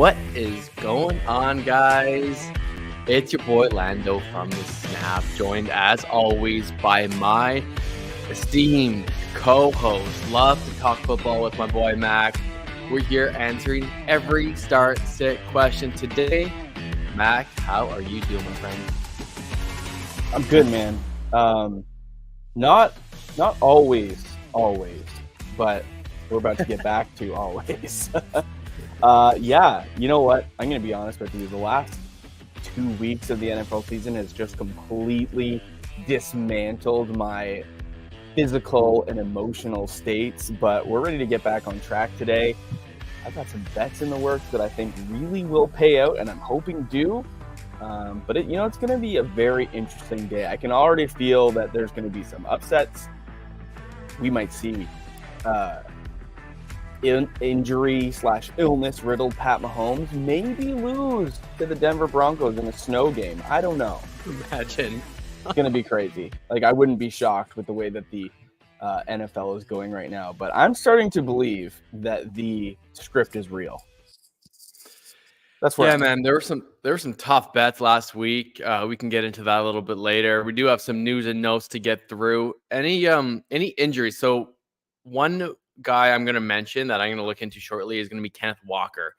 What is going on, guys? It's your boy Lando from the Snap, joined as always by my esteemed co-host. Love to talk football with my boy Mac. We're here answering every start sit question today. Mac, how are you doing, my friend? I'm good, man. Not always, but we're about to get back to always. Yeah, you know what? I'm going to be honest with you. The last 2 weeks of the NFL season has just completely dismantled my physical and emotional states, but we're ready to get back on track today. I've got some bets in the works that I think really will pay out, and I'm hoping do. But it's going to be a very interesting day. I can already feel that there's going to be some upsets. We might see injury/illness riddled Pat Mahomes maybe lose to the Denver Broncos in a snow game. I don't know. Imagine. It's going to be crazy. I wouldn't be shocked with the way that the NFL is going right now. But I'm starting to believe that the script is real. That's where man. There were some tough bets last week. We can get into that a little bit later. We do have some news and notes to get through. Any injuries? So one guy I'm going to mention that I'm going to look into shortly is going to be Kenneth Walker.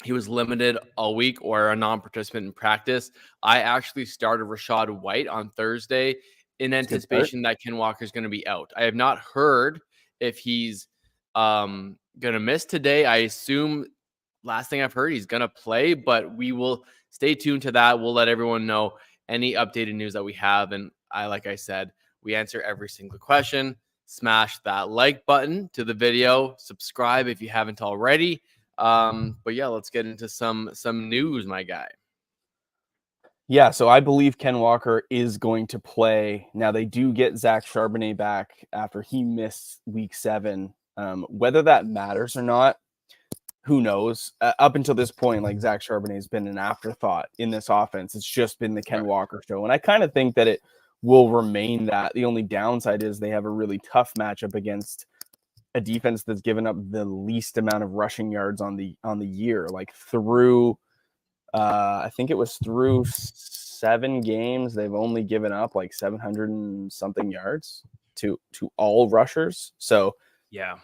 He was limited all week or a non-participant in practice. I actually started Rachaad White on Thursday in anticipation that Ken Walker is going to be out. I have not heard if he's going to miss today. I assume last thing I've heard, he's going to play, but we will stay tuned to that. We'll let everyone know any updated news that we have. And like I said, we answer every single question. Smash that like button to the video. Subscribe if you haven't already. But yeah, let's get into some news, my guy. Yeah, so I believe Ken Walker is going to play. Now, they do get Zach Charbonnet back after he missed week 7. Whether that matters or not, who knows? Up until this point, Zach Charbonnet has been an afterthought in this offense. It's just been the Ken Walker show. And I kind of think that it will remain that. The only downside is they have a really tough matchup against a defense that's given up the least amount of rushing yards on the year. I think it was through 7 games, they've only given up 700 and something yards to all rushers. So yeah,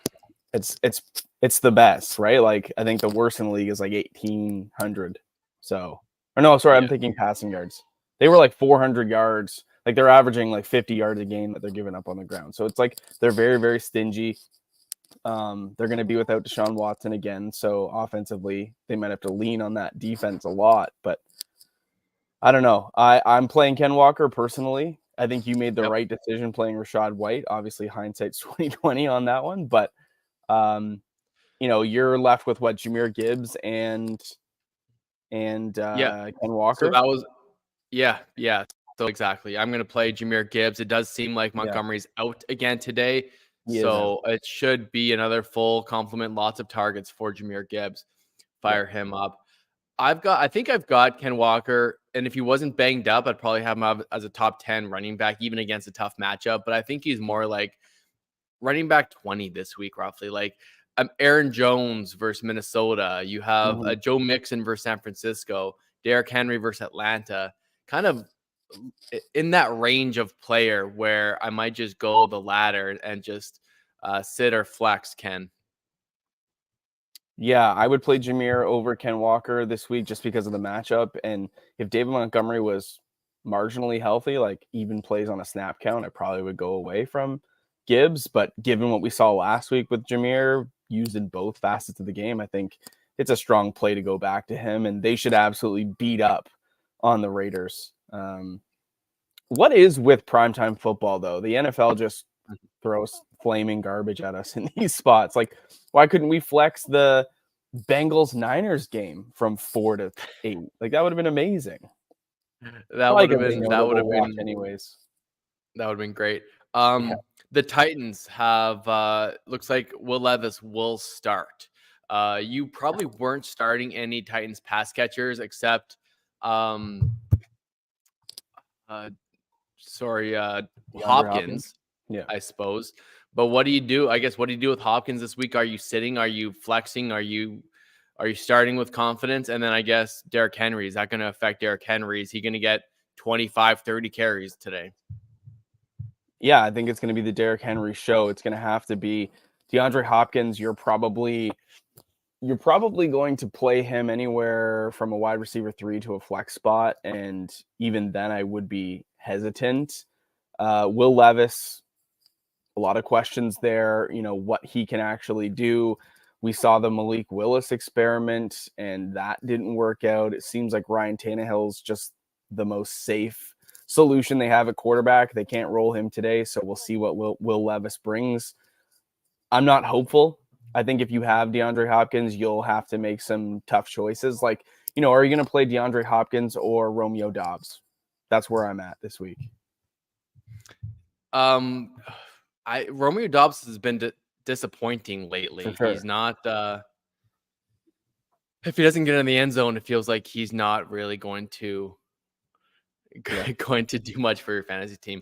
it's the best, right? I think the worst in the league is 1,800. So, or no, sorry, I'm thinking passing yards. They were 400 yards. They're averaging 50 yards a game that they're giving up on the ground. So it's they're very, very stingy. They're going to be without Deshaun Watson again. So offensively, they might have to lean on that defense a lot. But I don't know. I'm playing Ken Walker personally. I think you made the right decision playing Rachaad White. Obviously, hindsight's 20/20 on that one. But you're left with Jahmyr Gibbs and Ken Walker. So that was yeah. So exactly. I'm going to play Jahmyr Gibbs. It does seem like Montgomery's out again today. So it should be another full complement, lots of targets for Jahmyr Gibbs. Fire him up. I think I've got Ken Walker, and if he wasn't banged up, I'd probably have him up as a top 10 running back, even against a tough matchup. But I think he's more running back 20 this week, roughly. Aaron Jones versus Minnesota. You have Joe Mixon versus San Francisco, Derrick Henry versus Atlanta. Kind of in that range of player where I might just go the ladder and just sit or flex Ken. Yeah, I would play Jahmyr over Ken Walker this week just because of the matchup. And if David Montgomery was marginally healthy, even plays on a snap count, I probably would go away from Gibbs. But given what we saw last week with Jahmyr used in both facets of the game, I think it's a strong play to go back to him. And they should absolutely beat up on the Raiders. What is with primetime football, though? The NFL just throws flaming garbage at us in these spots. Why couldn't we flex the Bengals-Niners game from 4 to 8? That would have been amazing. That would have been anyways. That would have been great. The Titans have looks like Will Levis will start. You probably weren't starting any Titans pass catchers except Hopkins. Yeah, I suppose. But what do you do? I guess what do you do with Hopkins this week? Are you sitting? Are you flexing? Are you Are you starting with confidence? And then I guess Derrick Henry, is that going to affect Derrick Henry? Is he going to get 25, 30 carries today? Yeah, I think it's going to be the Derrick Henry show. It's going to have to be DeAndre Hopkins. You're probably going to play him anywhere from a wide receiver 3 to a flex spot, and even then I would be hesitant. Will Levis, a lot of questions there, what he can actually do. We saw the Malik Willis experiment, and that didn't work out. It seems like Ryan Tannehill's just the most safe solution they have at quarterback. They can't roll him today, so we'll see what Will Levis brings. I'm not hopeful. I think if you have DeAndre Hopkins, you'll have to make some tough choices. Like, are you going to play DeAndre Hopkins or Romeo Doubs? That's where I'm at this week. Romeo Doubs has been disappointing lately. Sure. He's not. If he doesn't get in the end zone, it feels like he's not really going to do much for your fantasy team.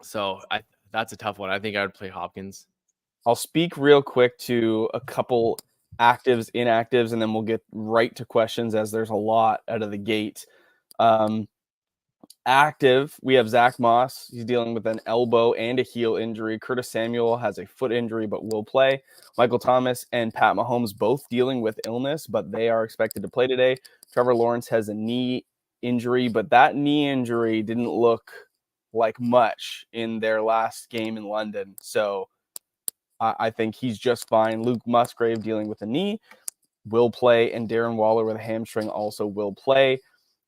So that's a tough one. I think I would play Hopkins. I'll speak real quick to a couple actives, inactives, and then we'll get right to questions as there's a lot out of the gate. Active, we have Zach Moss. He's dealing with an elbow and a heel injury. Curtis Samuel has a foot injury but will play. Michael Thomas and Pat Mahomes both dealing with illness, but they are expected to play today. Trevor Lawrence has a knee injury, but that knee injury didn't look like much in their last game in London. So I think he's just fine. Luke Musgrave dealing with a knee will play, and Darren Waller with a hamstring also will play.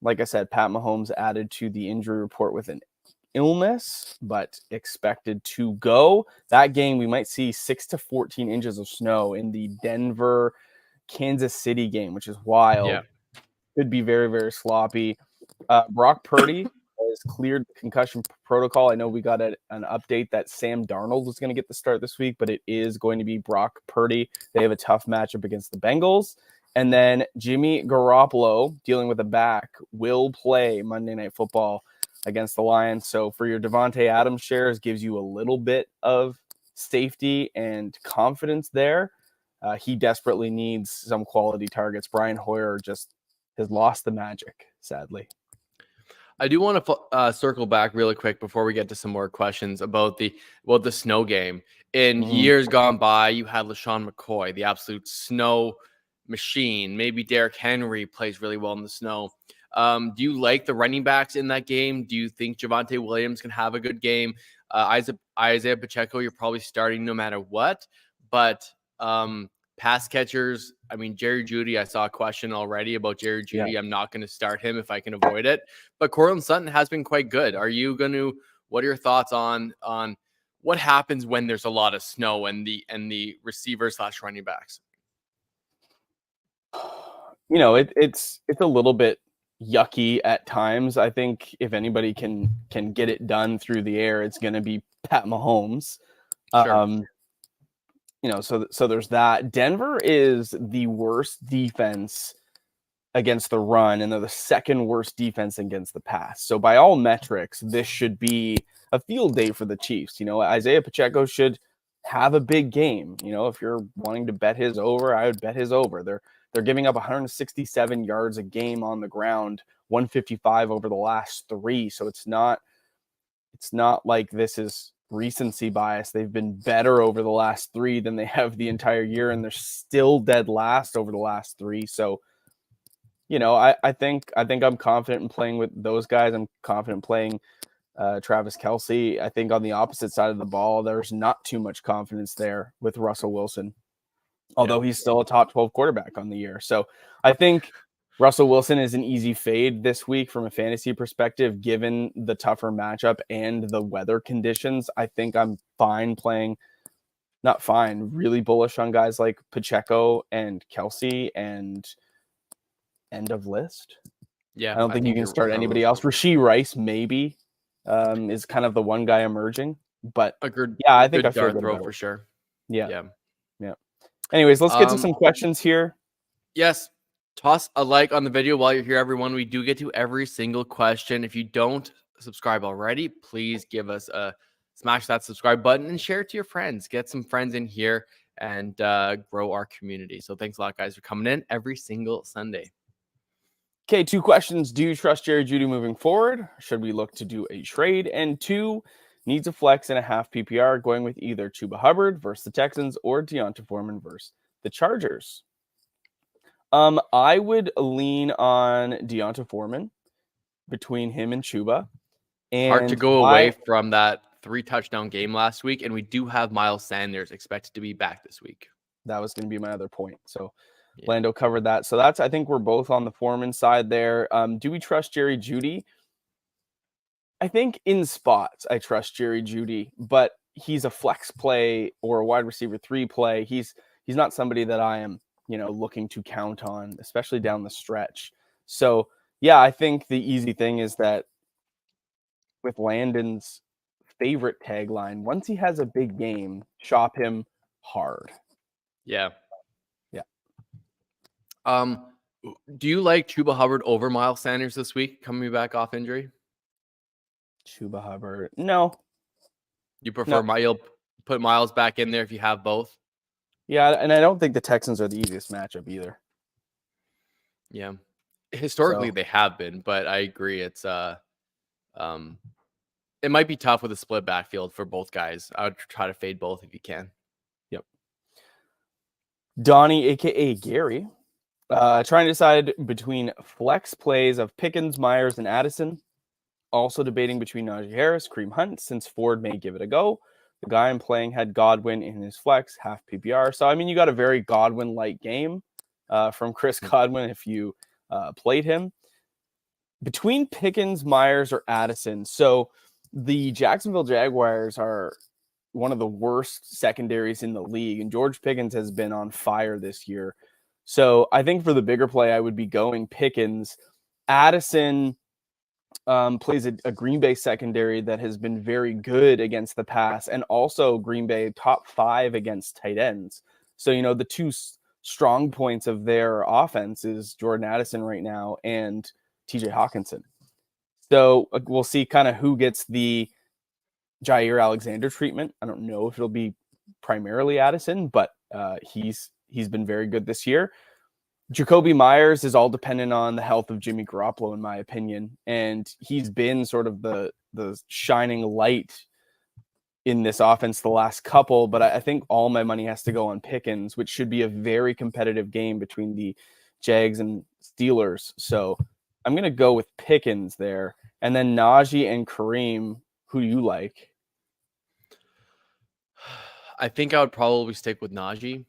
Like I said, Pat Mahomes added to the injury report with an illness, but expected to go. That game, we might see 6 to 14 inches of snow in the Denver, Kansas City game, which is wild. Yeah. Could be very, very sloppy. Brock Purdy has cleared the concussion protocol. I know we got an update that Sam Darnold was going to get the start this week, but it is going to be Brock Purdy. They have a tough matchup against the Bengals. And then Jimmy Garoppolo, dealing with a back, will play Monday Night Football against the Lions. So for your Devontae Adams shares, gives you a little bit of safety and confidence there. He desperately needs some quality targets. Brian Hoyer just has lost the magic, sadly. I do want to circle back really quick before we get to some more questions about the snow game. In years gone by, you had LaShawn McCoy, the absolute snow machine. Maybe Derrick Henry plays really well in the snow. Do you like the running backs in that game? Do you think Javonte Williams can have a good game? Isaiah Pacheco, you're probably starting no matter what. But pass catchers, I mean, Jerry Jeudy, I saw a question already about Jerry Jeudy. Yeah. I'm not going to start him if I can avoid it. But Courtland Sutton has been quite good. What are your thoughts on what happens when there's a lot of snow and the receivers / running backs? It's a little bit yucky at times. I think if anybody can get it done through the air, it's going to be Pat Mahomes. Sure. So there's that. Denver is the worst defense against the run, and they're the second worst defense against the pass. So by all metrics, this should be a field day for the Chiefs. Isaiah Pacheco should have a big game. If you're wanting to bet his over, I would bet his over. They're giving up 167 yards a game on the ground, 155 over the last 3. So it's not like this is recency bias. They've been better over the last 3 than they have the entire year, and they're still dead last over the last 3. So, I think I'm confident in playing with those guys. I'm confident playing Travis Kelce. I think on the opposite side of the ball, there's not too much confidence there with Russell Wilson, although he's still a top 12 quarterback on the year. So I think Russell Wilson is an easy fade this week from a fantasy perspective, given the tougher matchup and the weather conditions. I think I'm really bullish on guys like Pacheco and Kelce and end of list. Yeah. I don't think you can start anybody else. Rashee Rice maybe is kind of the one guy emerging, but I think I feel good about for sure. Yeah. Anyways, let's get to some questions here. Yes. Toss a like on the video while you're here, everyone. We do get to every single question. If you don't subscribe already, please give us smash that subscribe button and share it to your friends. Get some friends in here and grow our community. So thanks a lot, guys, for coming in every single Sunday. Okay, 2 questions. Do you trust Jerry Jeudy moving forward? Should we look to do a trade? And 2, needs a flex and a half PPR, going with either Chuba Hubbard versus the Texans or Deonta Foreman versus the Chargers. I would lean on Deonta Foreman between him and Chuba. Hard to And go away from that 3-touchdown game last week, and we do have Miles Sanders expected to be back this week. That was going to be my other point. So Lando covered that. So I think we're both on the Foreman side there. Do we trust Jerry Jeudy? I think in spots I trust Jerry Jeudy, but he's a flex play or a wide receiver 3 play. He's not somebody that I am, looking to count on, especially down the stretch. So yeah, I think the easy thing is that with Landon's favorite tagline, once he has a big game, shop him hard. Yeah. Yeah. Do you like Chuba Hubbard over Miles Sanders this week, coming back off injury? Chuba Hubbard. No. You prefer you'll put Miles back in there if you have both? Yeah, and I don't think the Texans are the easiest matchup either. Yeah. Historically they have been, but I agree it's it might be tough with a split backfield for both guys. I would try to fade both if you can. Yep. Donnie, aka Gary, trying to decide between flex plays of Pickens, Myers, and Addison. Also debating between Najee Harris, Kareem Hunt, since Ford may give it a go. The guy I'm playing had Godwin in his flex, half PPR. So, I mean, you got a very Godwin-like game from Chris Godwin if you played him. Between Pickens, Myers, or Addison. So, the Jacksonville Jaguars are one of the worst secondaries in the league, and George Pickens has been on fire this year. So, I think for the bigger play, I would be going Pickens. Addison plays a Green Bay secondary that has been very good against the pass, and also Green Bay top 5 against tight ends. So, the two strong points of their offense is Jordan Addison right now and TJ Hawkinson. So we'll see kind of who gets the Jair Alexander treatment. I don't know if it'll be primarily Addison, but he's been very good this year. Jacoby Myers is all dependent on the health of Jimmy Garoppolo, in my opinion. And he's been sort of the shining light in this offense the last couple. But I think all my money has to go on Pickens, which should be a very competitive game between the Jags and Steelers. So I'm going to go with Pickens there. And then Najee and Kareem, who do you like? I think I would probably stick with Najee.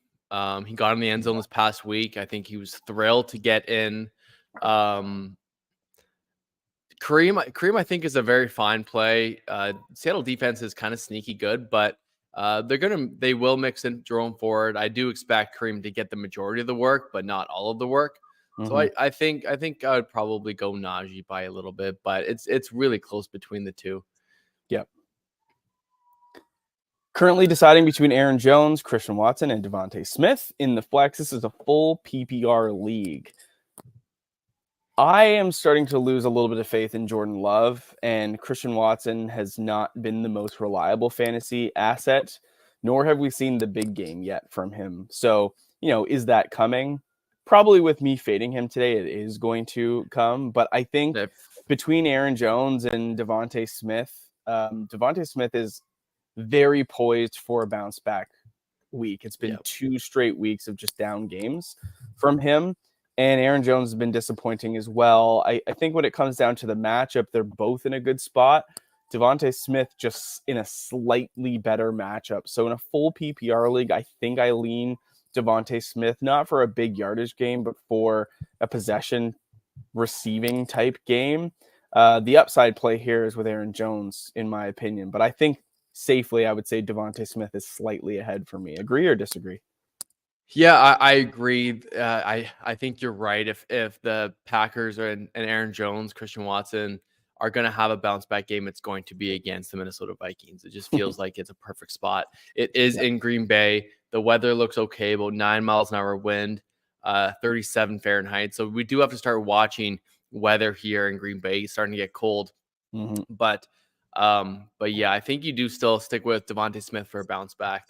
He got in the end zone this past week. I think he was thrilled to get in. Kareem, I think, is a very fine play. Seattle defense is kind of sneaky good, but they will mix in Jerome Ford. I do expect Kareem to get the majority of the work, but not all of the work. Mm-hmm. So I think I would probably go Najee by a little bit, but it's really close between the two. Yep. Currently deciding between Aaron Jones, Christian Watson, and Devontae Smith in the flex. This is a full PPR league. I am starting to lose a little bit of faith in Jordan Love, and Christian Watson has not been the most reliable fantasy asset, nor have we seen the big game yet from him. So, is that coming? Probably with me fading him today, it is going to come. But I think between Aaron Jones and Devontae Smith is very poised for a bounce back week. It's been 2 straight weeks of just down games from him. And Aaron Jones has been disappointing as well. I think when it comes down to the matchup, they're both in a good spot. Devontae Smith just in a slightly better matchup. So in a full PPR league, I think I lean Devontae Smith, not for a big yardage game, but for a possession receiving type game. The upside play here is with Aaron Jones, in my opinion. But I think safely, I would say Devontae Smith is slightly ahead for me. Agree or disagree? Yeah, I agree. I think you're right. If the Packers and Aaron Jones, Christian Watson are going to have a bounce back game, it's going to be against the Minnesota Vikings. It just feels like it's a perfect spot. It is in Green Bay. The weather looks okay, about 9 miles an hour wind, 37 Fahrenheit. So we do have to start watching weather here in Green Bay. It's starting to get cold. Mm-hmm. But yeah, I think you do still stick with Devontae Smith for a bounce back.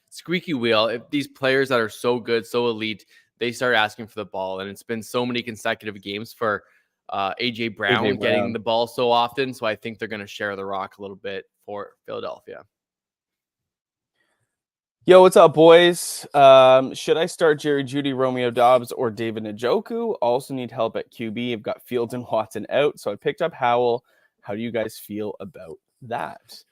squeaky wheel. If these players that are so good, so elite, they start asking for the ball, and it's been so many consecutive games for AJ Brown getting the ball so often. So I think they're going to share the rock a little bit for Philadelphia. Yo, what's up, boys? Should I start Jerry Jeudy, Romeo Doubs, or David Njoku? Also need help at QB. I've got Fields and Watson out, so I picked up Howell. How do you guys feel about that?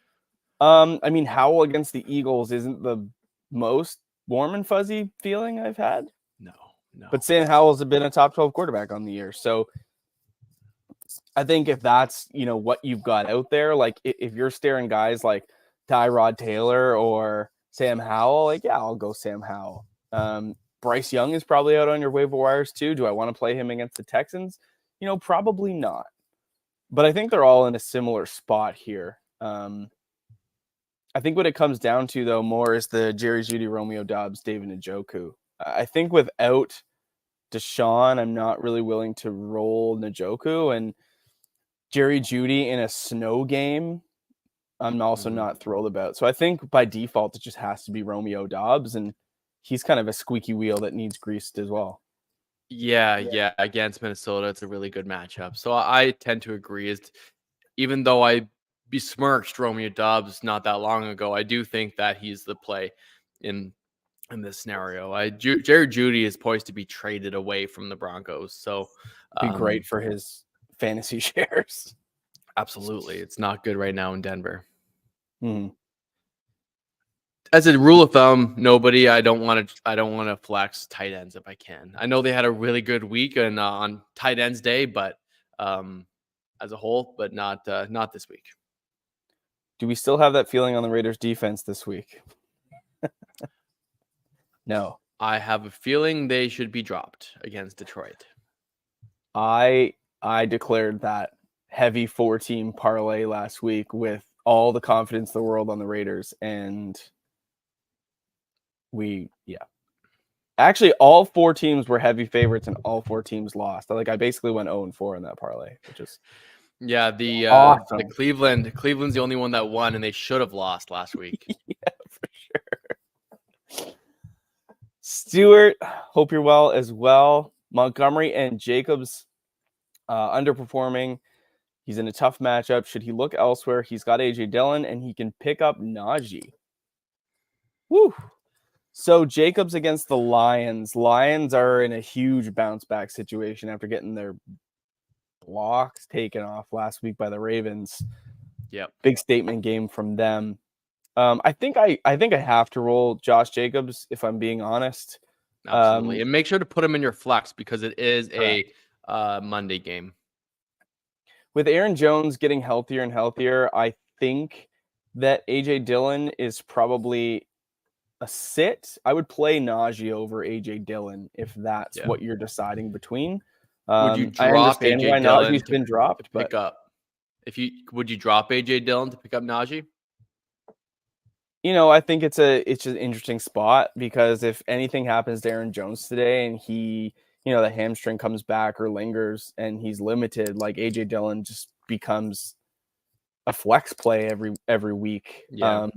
I mean, Howell against the Eagles isn't the most warm and fuzzy feeling I've had. No. But Sam Howell's been a top 12 quarterback on the year, so I think if that's, what you've got out there, like if you're staring guys like Tyrod Taylor or Sam Howell, like, yeah, I'll go Sam Howell. Bryce Young is probably out on your waiver wires too. Do I want to play him against the Texans? Probably not. But I think they're all in a similar spot here. I think what it comes down to, though, more is the Jerry Jeudy, Romeo Doubs, David Njoku. I think without Deshaun, I'm not really willing to roll Njoku. And Jerry Jeudy in a snow game, I'm also not thrilled about. So I think by default, it just has to be Romeo Doubs, and he's kind of a squeaky wheel that needs greased as well. Yeah. Against Minnesota, it's a really good matchup. So I tend to agree. Even though I besmirched Romeo Doubs not that long ago, I do think that he's the play in this scenario. Jerry Jeudy is poised to be traded away from the Broncos. So be great for his fantasy shares. Absolutely. It's not good right now in Denver. Mm-hmm. As a rule of thumb, I don't want to flex tight ends if I can. I know they had a really good week on tight ends day, but as a whole, but not this week. Do we still have that feeling on the Raiders defense this week? No. I have a feeling they should be dropped against Detroit. I declared that heavy 4-team parlay last week with all the confidence in the world on the Raiders, and actually all 4 teams were heavy favorites and all 4 teams lost. I basically went 0-4 in that parlay, which is awesome. The Cleveland's the only one that won, and they should have lost last week. Yeah, for sure. Stewart, hope you're well as well. Montgomery and Jacobs underperforming. He's in a tough matchup. Should he look elsewhere? He's got AJ Dillon, and he can pick up Najee. Woo! So Jacobs against the Lions. Lions are in a huge bounce back situation after getting their blocks taken off last week by the Ravens. Yep. Big statement game from them. I think I have to roll Josh Jacobs if I'm being honest. Absolutely. And make sure to put him in your flex because it is a Monday game. With Aaron Jones getting healthier and healthier, I think that AJ Dillon is probably a sit. I would play Najee over AJ Dillon if that's what you're deciding between. Would you drop AJ Dillon? Najee's been dropped, but pick up. Would you drop AJ Dillon to pick up Najee? I think it's an interesting spot because if anything happens to Aaron Jones today and he, the hamstring comes back or lingers and he's limited, like AJ Dillon just becomes a flex play every week. Yeah.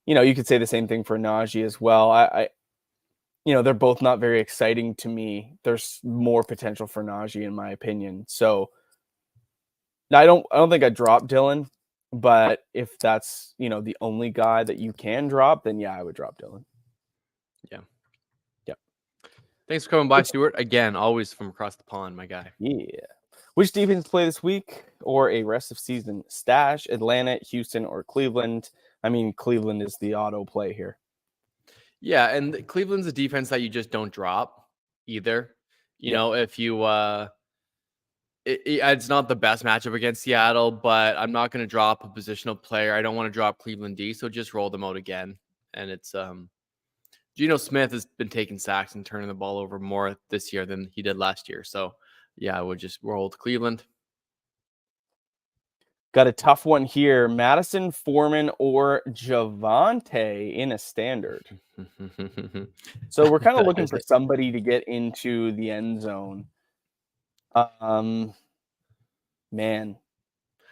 You could say the same thing for Najee as well. I they're both not very exciting to me. There's more potential for Najee in my opinion. So I don't think I dropped Dillon, but if that's, the only guy that you can drop, then yeah, I would drop Dillon. Yeah. Thanks for coming by, Stuart. Again, always from across the pond, my guy. Yeah. Which defense play this week or a rest of season stash? Atlanta, Houston, or Cleveland? I mean, Cleveland is the auto play here. Yeah, and Cleveland's a defense that you just don't drop either. If you it's not the best matchup against Seattle, but I'm not going to drop a positional player. I don't want to drop Cleveland D, so just roll them out again. And it's Geno Smith has been taking sacks and turning the ball over more this year than he did last year. So yeah, I would just roll to Cleveland. Got a tough one here. Madison, Foreman, or Javonte in a standard. So we're kind of looking for somebody to get into the end zone. Man.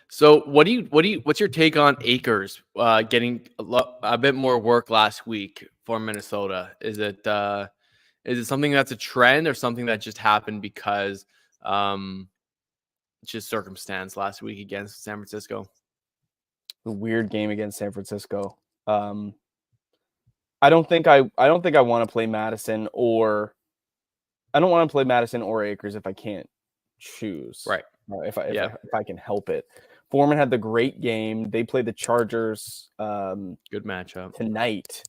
So what's your take on Akers getting a bit more work last week for Minnesota? Is it something that's a trend or something that just happened because um, just circumstance last week against San Francisco? A weird game against San Francisco. I don't think I want to play Madison or Akers if I can't choose. Right. If I can help it. Foreman had the great game. They played the Chargers Good matchup tonight.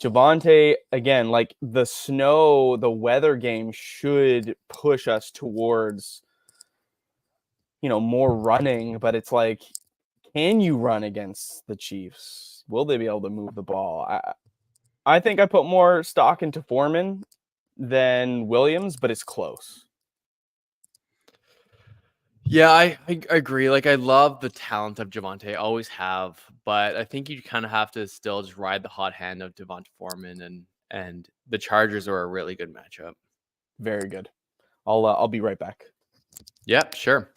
Javonte, again, like the weather game should push us towards, more running, but it's like, can you run against the Chiefs? Will they be able to move the ball? I think I put more stock into Foreman than Williams, but it's close. Yeah, I agree. Like, I love the talent of Javonte, always have, but I think you kind of have to still just ride the hot hand of Devonta Foreman, and the Chargers are a really good matchup. Very good. I'll be right back. Yeah, sure.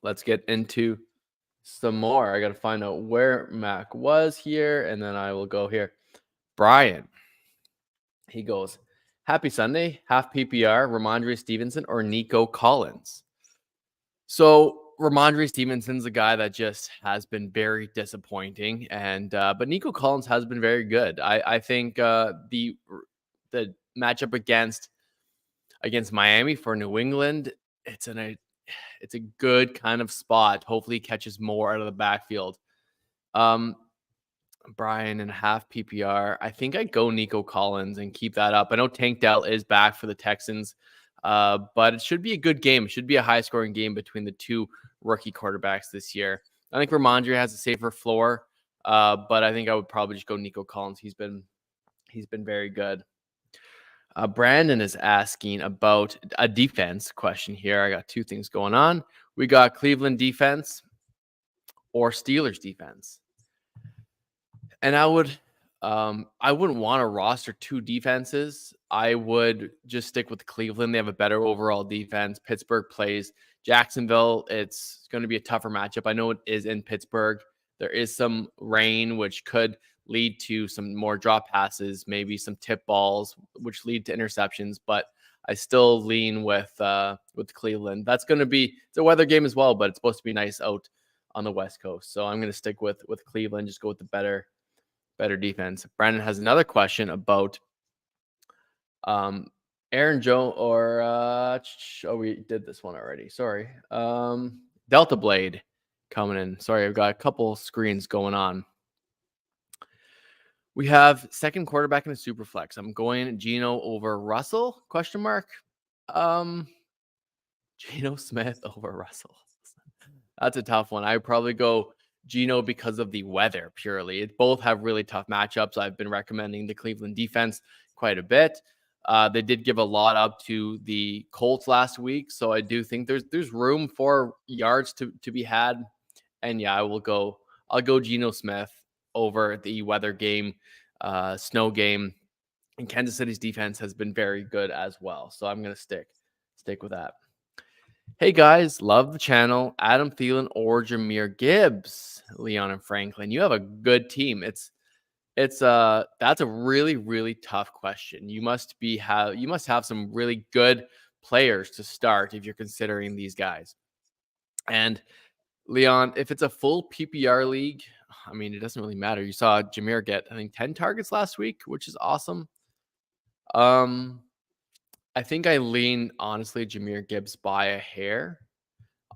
Let's get into some more. I got to find out where Mac was here, and then I will go here. Brian, he goes, happy Sunday, half PPR, Ramondre Stevenson or Nico Collins. So Ramondre Stevenson's a guy that just has been very disappointing, and but Nico Collins has been very good. I think the matchup against Miami for New England, it's a good kind of spot. Hopefully, he catches more out of the backfield. Brian and half PPR. I think I'd go Nico Collins and keep that up. I know Tank Dell is back for the Texans, but it should be a good game. It should be a high scoring game between the two rookie quarterbacks this year. I think Ramondre has a safer floor, but I think I would probably just go Nico Collins. He's been very good. Brandon is asking about a defense question here. I got two things going on. We got Cleveland defense or Steelers defense. And I wouldn't want to roster two defenses. I would just stick with Cleveland. They have a better overall defense. Pittsburgh plays Jacksonville. It's going to be a tougher matchup. I know it is in Pittsburgh. There is some rain, which could lead to some more drop passes, maybe some tip balls, which lead to interceptions. But I still lean with Cleveland. That's going to be it's a weather game as well, but it's supposed to be nice out on the West Coast. So I'm going to stick with Cleveland. Just go with the better defense. Brandon has another question about Aaron Jones or we did this one already. Sorry. Delta Blade coming in. Sorry, I've got a couple screens going on. We have second quarterback in a super flex. I'm going Geno over Russell? ? Geno Smith over Russell. That's a tough one. I would probably go Geno because of the weather purely. It both have really tough matchups. I've been recommending the Cleveland defense quite a bit. They did give a lot up to the Colts last week, so I do think there's room for yards to be had. And yeah, I'll go Geno Smith over the weather game, snow game. And Kansas City's defense has been very good as well. So I'm going to stick with that. Hey guys, love the channel. Adam Thielen or Jahmyr Gibbs, Leon and Franklin. You have a good team. That's a really, really tough question. You must have some really good players to start if you're considering these guys. And Leon, if it's a full PPR league, I mean, it doesn't really matter. You saw Jahmyr get, I think, 10 targets last week, which is awesome. I think I lean, honestly, Jahmyr Gibbs by a hair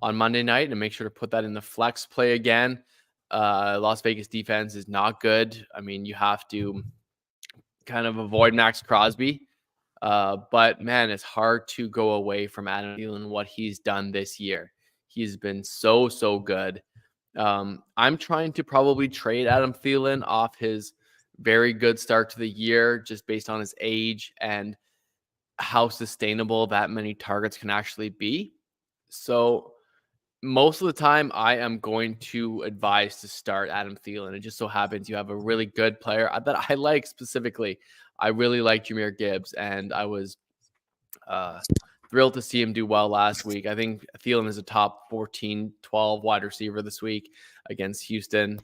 on Monday night and make sure to put that in the flex play again. Las Vegas defense is not good. I mean, you have to kind of avoid Max Crosby. But, man, it's hard to go away from Adam Thielen, what he's done this year. He's been so, so good. I'm trying to probably trade Adam Thielen off his very good start to the year just based on his age and how sustainable that many targets can actually be. So most of the time I am going to advise to start Adam Thielen. It just so happens you have a really good player that I like specifically. I really like Jahmyr Gibbs, and I was thrilled to see him do well last week. I think Thielen is a top 14, 12 wide receiver this week against Houston.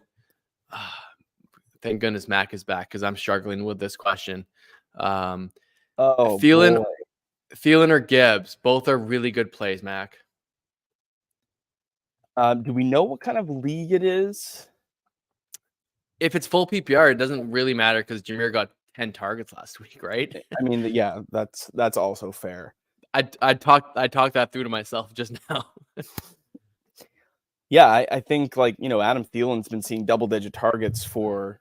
Thank goodness Mack is back because I'm struggling with this question. Oh Thielen, boy. Thielen or Gibbs, both are really good plays, Mac. Do we know what kind of league it is? If it's full PPR, it doesn't really matter because Jameer got 10 targets last week, right? I mean, yeah, that's also fair. I talked that through to myself just now. Yeah, I think Adam Thielen's been seeing double-digit targets for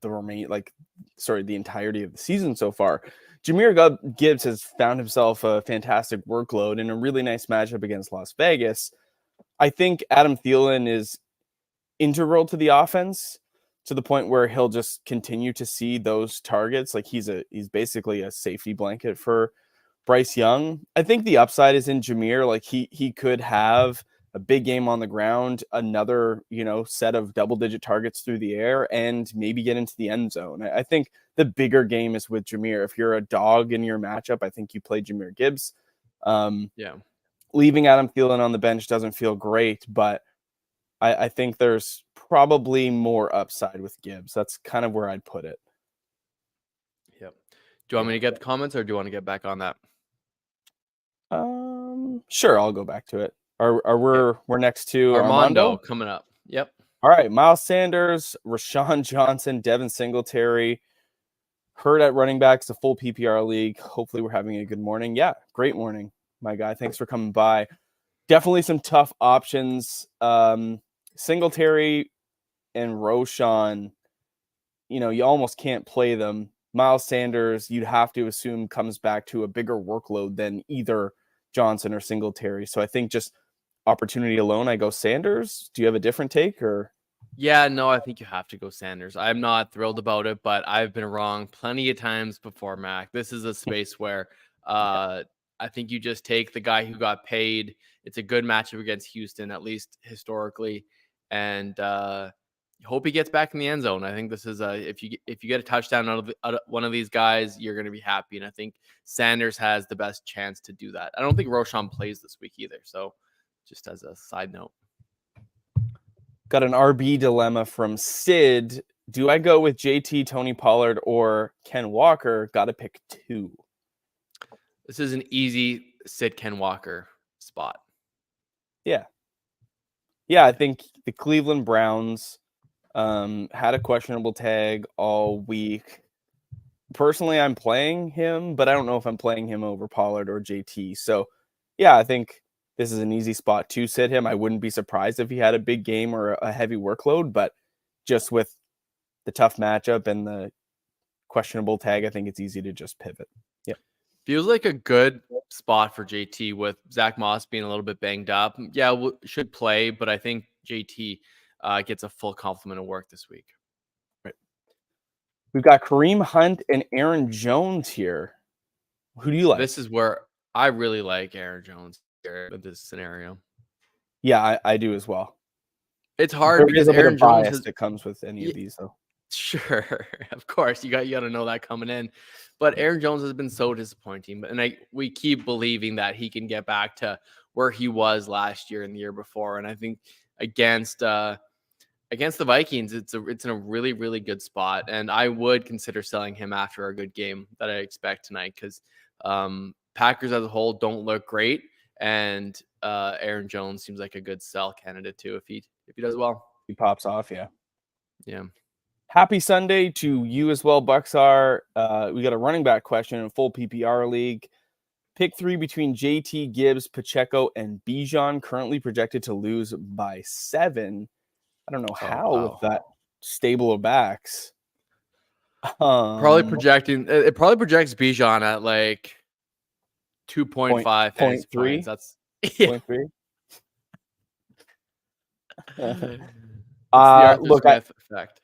the entirety of the season so far. Jameer Gibbs has found himself a fantastic workload in a really nice matchup against Las Vegas. I think Adam Thielen is integral to the offense to the point where he'll just continue to see those targets. Like he's basically a safety blanket for Bryce Young. I think the upside is in Jameer. Like he could have a big game on the ground, another, set of double-digit targets through the air, and maybe get into the end zone. I think the bigger game is with Jameer. If you're a dog in your matchup, I think you play Jameer Gibbs. Yeah. Leaving Adam Thielen on the bench doesn't feel great, but I think there's probably more upside with Gibbs. That's kind of where I'd put it. Yep. Do you want me to get the comments or do you want to get back on that? Sure, I'll go back to it. We're next to Armando coming up. Yep. All right, Miles Sanders, Rashawn Johnson, Devin Singletary. Hurt at running back. It's a full PPR league. Hopefully we're having a good morning. Yeah, great morning, my guy. Thanks for coming by. Definitely some tough options. Singletary and Rashawn, you almost can't play them. Miles Sanders, you'd have to assume comes back to a bigger workload than either Johnson or Singletary. So I think just opportunity alone, I go Sanders. Do you have a different take or? Yeah, no, I think you have to go Sanders. I'm not thrilled about it, but I've been wrong plenty of times before, Mac. This is a space where I think you just take the guy who got paid. It's a good matchup against Houston, at least historically, and hope he gets back in the end zone. I think this is if you get a touchdown out of one of these guys, you're going to be happy, and I think Sanders has the best chance to do that. I don't think Rashawn plays this week either, so just as a side note. Got an RB dilemma from Sid. Do I go with JT, Tony Pollard, or Ken Walker? Got to pick two. This is an easy Sid Ken Walker spot. Yeah. Yeah, I think the Cleveland Browns had a questionable tag all week. Personally, I'm playing him, but I don't know if I'm playing him over Pollard or JT. So, yeah, I think this is an easy spot to sit him. I wouldn't be surprised if he had a big game or a heavy workload, but just with the tough matchup and the questionable tag, I think it's easy to just pivot. Yeah. Feels like a good spot for JT with Zach Moss being a little bit banged up. Yeah, should play, but I think JT gets a full complement of work this week. Right. We've got Kareem Hunt and Aaron Jones here. Who do you like? This is where I really like Aaron Jones here in this scenario. Yeah, I do as well. It's hard because Aaron Jones that comes with any of these, though. Sure, of course, you got to know that coming in. But Aaron Jones has been so disappointing, and we keep believing that he can get back to where he was last year and the year before. And I think against the Vikings, it's in a really, really good spot, and I would consider selling him after a good game that I expect tonight because Packers as a whole don't look great, and Aaron Jones seems like a good sell candidate too if he does well. He pops off, yeah. Happy Sunday to you as well, Bucksar. We got a running back question in a full PPR league. Pick three between JT, Gibbs, Pacheco, and Bijan, currently projected to lose by 7. I don't know how with that stable of backs. It probably projects Bijan at like 2.5 fantasy points. That's 0.3. Look, effect.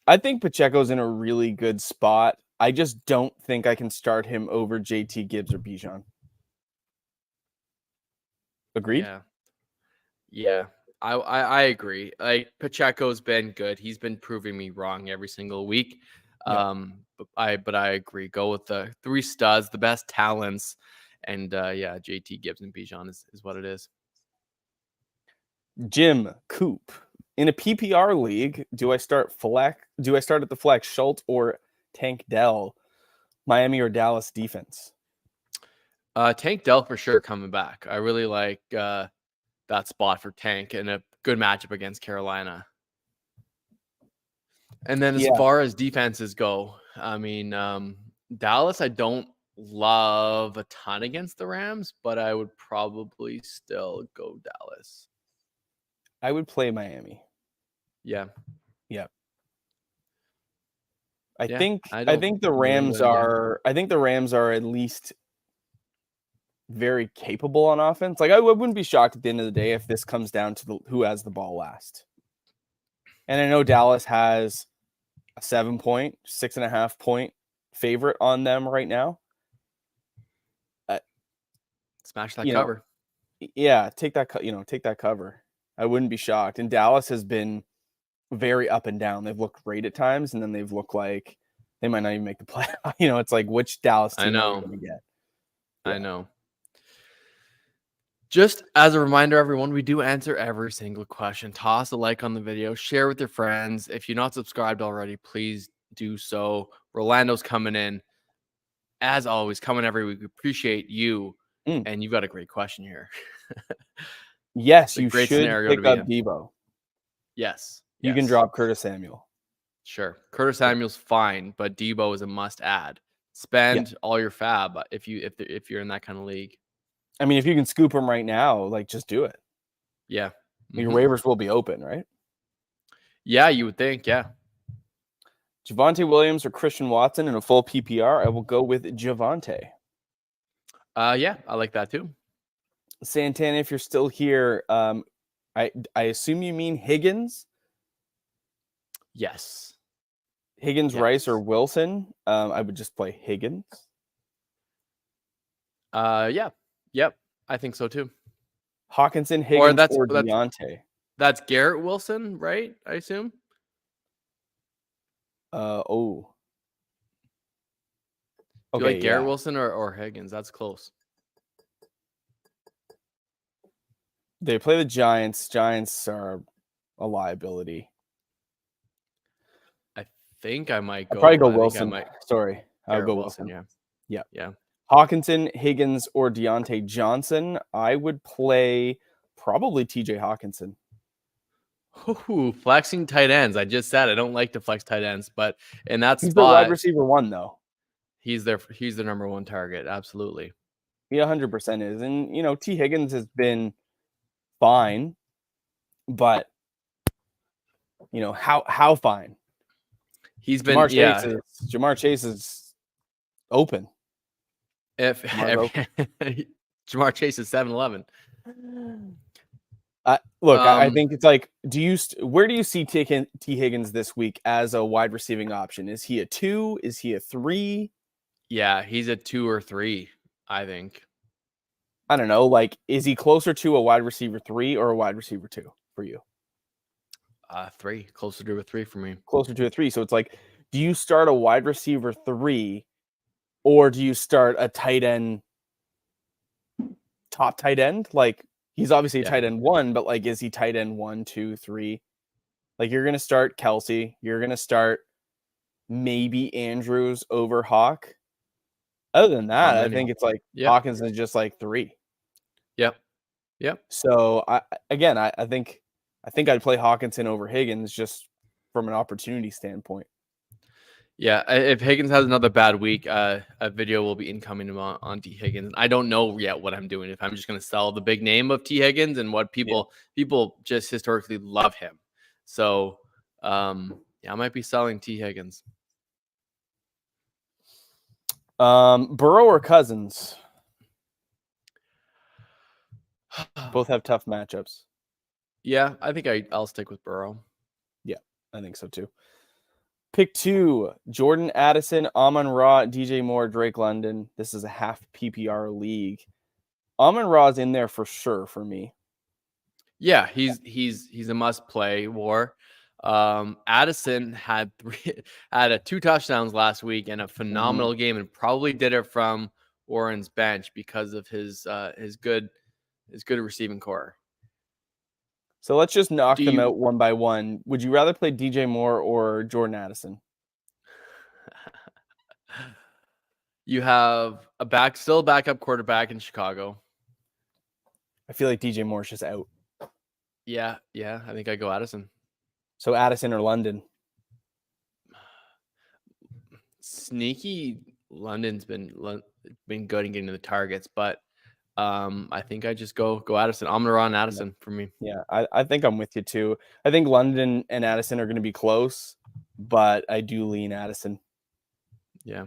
I think Pacheco's in a really good spot. I just don't think I can start him over JT, Gibbs, or Bijan. Agreed? Yeah. I agree. Like Pacheco's been good. He's been proving me wrong every single week. Yeah. But I agree. Go with the 3 studs, the best talents, And yeah, JT Gibbs and Bijan is what it is. Jim Coop. In a PPR league, do I start at the flex Schultz or Tank Dell? Miami or Dallas defense? Tank Dell for sure coming back. I really like that spot for Tank and a good matchup against Carolina. And then as far as defenses go, I mean, Dallas, I don't love a ton against the Rams, but I would probably still go Dallas. I would play Miami. Yeah. I think the Rams are at least very capable on offense. Like I wouldn't be shocked at the end of the day if this comes down to who has the ball last. And I know Dallas has a 6.5 point favorite on them right now. Smash that cover. Take that cover. I wouldn't be shocked. And Dallas has been very up and down. They've looked great at times, and then they've looked like they might not even make the play. It's like which Dallas team are we going to get? Yeah. I know. Just as a reminder, everyone, we do answer every single question. Toss a like on the video, share with your friends. If you're not subscribed already, please do so. Rolando's coming in. As always, coming every week. We appreciate you. And you've got a great question here. Yes, you should pick up Debo. Yes. You can drop Curtis Samuel. Sure. Curtis Samuel's fine, but Debo is a must add. Spend all your fab if you're in that kind of league. I mean, if you can scoop him right now, like just do it. Yeah. Your waivers will be open, right? Yeah, you would think. Yeah. Javonte Williams or Christian Watson in a full PPR. I will go with Javonte. Yeah, I like that too. Santana, if you're still here, I assume you mean Higgins. Yes. Higgins, yes. Rice, or Wilson. I would just play Higgins. Yeah. Yep. I think so too. Hawkinson, Higgins, or Deontay. That's Garrett Wilson, right? I assume. Oh. Okay, do you like Garrett Wilson or Higgins? That's close. They play the Giants. Giants are a liability. I think I might go. I'll probably go Wilson. Sorry. I'll go Wilson. Yeah. Hawkinson, Higgins, or Deontay Johnson. I would play probably TJ Hawkinson. Ooh, flexing tight ends. I just said I don't like to flex tight ends, but in that he's spot, the wide receiver one though. He's the number one target. Absolutely. He 100% is. And T. Higgins has been fine, but how fine? He's been Jamar Chase is open. If Jamar Chase is 7-11. Look, I think it's like, where do you see T. Higgins this week as a wide receiving option? Is he a 2? Is he a 3? Yeah, he's a 2 or 3, I think. I don't know. Like, is he closer to a wide receiver 3 or a wide receiver 2 for you? 3. Closer to a 3 for me. Closer to a 3. So it's like, do you start a wide receiver 3 or do you start a tight end, top tight end? Like, he's obviously a tight end 1, but like, is he tight end 1, 2, 3? Like, you're going to start Kelsey. You're going to start maybe Andrews over Hawk. Other than that, I think it's like Hawkins is just like 3. Yep. So I think I'd play Hawkinson over Higgins just from an opportunity standpoint. Yeah, if Higgins has another bad week, a video will be incoming on T. Higgins. I don't know yet what I'm doing. If I'm just going to sell the big name of T. Higgins and what people just historically love him. So, I might be selling T. Higgins. Burrow or Cousins? Both have tough matchups. Yeah, I think I'll stick with Burrow. Yeah, I think so too. Pick 2, Jordan Addison, Amon-Ra, DJ Moore, Drake London. This is a half PPR league. Amon-Ra's in there for sure for me. Yeah, he's a must play. War. Addison had 2 touchdowns last week and a phenomenal game, and probably did it from Warren's bench because of his good receiving core. So let's just knock Do them you- out one by one. Would you rather play DJ Moore or Jordan Addison? You have a backup quarterback in Chicago. I feel like DJ Moore's just out. Yeah. I think I go Addison. So Addison or London? Sneaky London's been good in getting to the targets, but I think I just go Addison. I'm gonna run Addison for me. Yeah, I think I'm with you too. I think London and Addison are going to be close, but I do lean Addison. Yeah.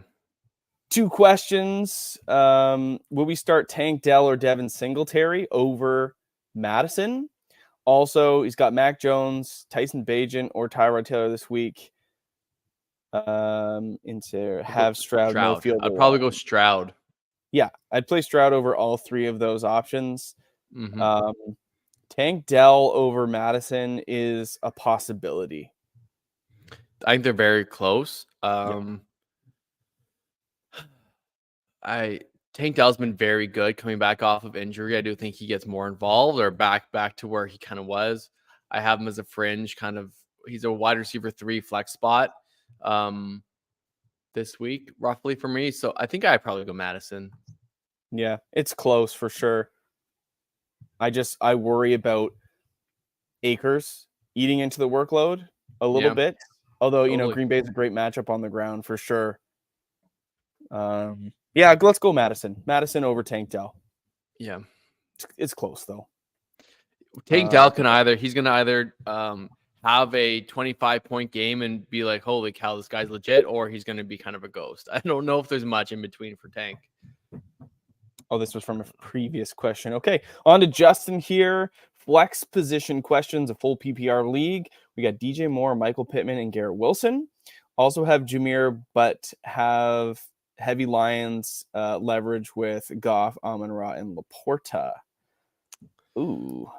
2 questions. Will we start Tank Dell or Devin Singletary over Madison? Also, he's got Mac Jones, Tyson Bagent, or Tyrod Taylor this week. Into have Stroud. No field. I'd probably go Stroud. Yeah, I'd play Stroud over all 3 of those options. Mm-hmm. Tank Dell over Madison is a possibility. I think they're very close. Tank Dell's been very good coming back off of injury. I do think he gets more involved or back to where he kind of was. I have him as a fringe kind of. He's a wide receiver 3 flex spot this week, roughly for me. So I think I'd probably go Madison. Yeah, it's close for sure. I worry about Akers eating into the workload a little bit. Although, Totally. Green Bay's a great matchup on the ground for sure. Yeah, let's go Madison. Madison over Tank Dell. Yeah. It's close though. Tank Dell he's going to either have a 25-point game and be like, holy cow, this guy's legit, or he's going to be kind of a ghost. I don't know if there's much in between for Tank. Oh, this was from a previous question. Okay, on to Justin here. Flex position questions, a full PPR league. We got DJ Moore, Michael Pittman, and Garrett Wilson. Also have Jameer, but have heavy Lions leverage with Goff, Amon-Ra, and Laporta. Ooh.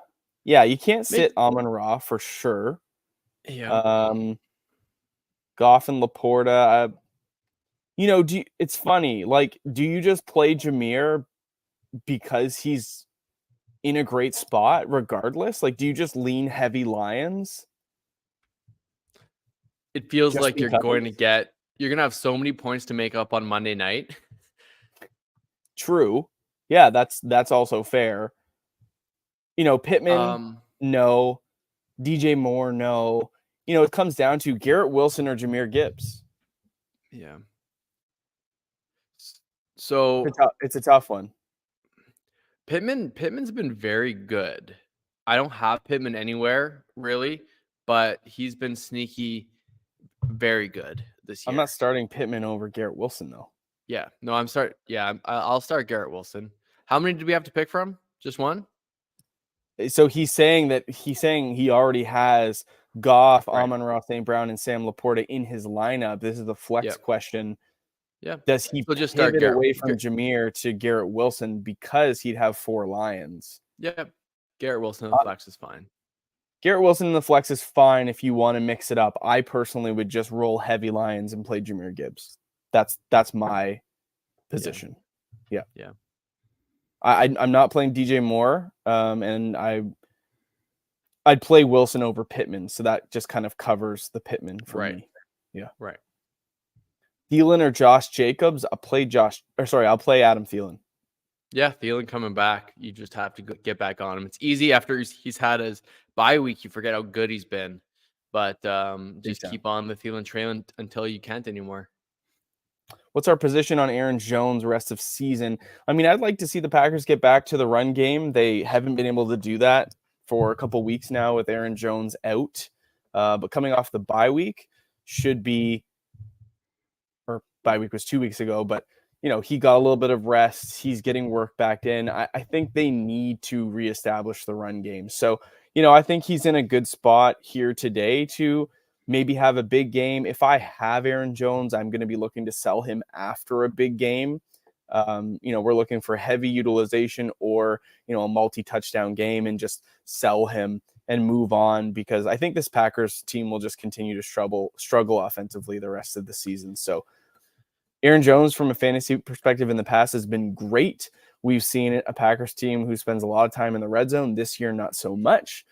Yeah, you can't sit Amon-Ra for sure. Yeah. Goff and Laporta. It's funny. Like, do you just play Jameer because he's in a great spot regardless? Like, do you just lean heavy Lions? It feels like you're going to have so many points to make up on Monday night. True. Yeah, that's also fair. Pittman, no. DJ Moore, no. It comes down to Garrett Wilson or Jahmyr Gibbs. Yeah. So it's a tough one. Pittman's been very good. I don't have Pittman anywhere really, but he's been sneaky very good this year. I'm not starting Pittman over Garrett Wilson though. Yeah. No, I'll start Garrett Wilson. How many did we have to pick from? Just one? So he's saying he already has Goff, Amon-Ra, St. Brown, and Sam Laporta in his lineup. This is the flex question. Yeah. Does he just pivot start away from Jahmyr to Garrett Wilson because he'd have 4 Lions? Yeah. Garrett Wilson in the flex is fine. Garrett Wilson in the flex is fine if you want to mix it up. I personally would just roll heavy Lions and play Jahmyr Gibbs. That's my position. Yeah. I'm not playing DJ Moore, and I'd play Wilson over Pittman, so that just kind of covers the Pittman for me. Yeah. Right. Thielen or Josh Jacobs? I'll play Adam Thielen. Yeah, Thielen coming back. You just have to get back on him. It's easy after he's had his bye week. You forget how good he's been. But just keep on the Thielen trail until you can't anymore. What's our position on Aaron Jones rest of season? I mean, I'd like to see the Packers get back to the run game. They haven't been able to do that for a couple weeks now with Aaron Jones out. But coming off the bye week bye week was 2 weeks ago, but he got a little bit of rest. He's getting work back in. I think they need to reestablish the run game. So, I think he's in a good spot here today to maybe have a big game. If I have Aaron Jones, I'm going to be looking to sell him after a big game. We're looking for heavy utilization or, a multi-touchdown game and just sell him and move on, because I think this Packers team will just continue to struggle offensively the rest of the season. So Aaron Jones, from a fantasy perspective in the past, has been great. We've seen a Packers team who spends a lot of time in the red zone. This year, not so much.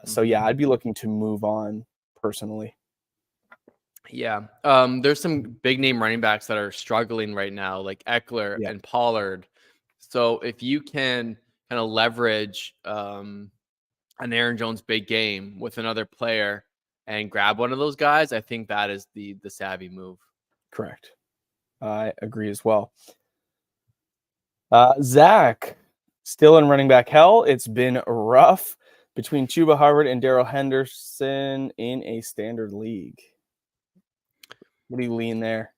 So, yeah, I'd be looking to move on personally. Yeah. There's some big name running backs that are struggling right now, like Eckler and Pollard. So if you can kind of leverage an Aaron Jones big game with another player and grab one of those guys, I think that is the savvy move. Correct. I agree as well. Zach, still in running back hell. It's been rough between Chuba Hubbard and Darrell Henderson in a standard league. What do you lean there?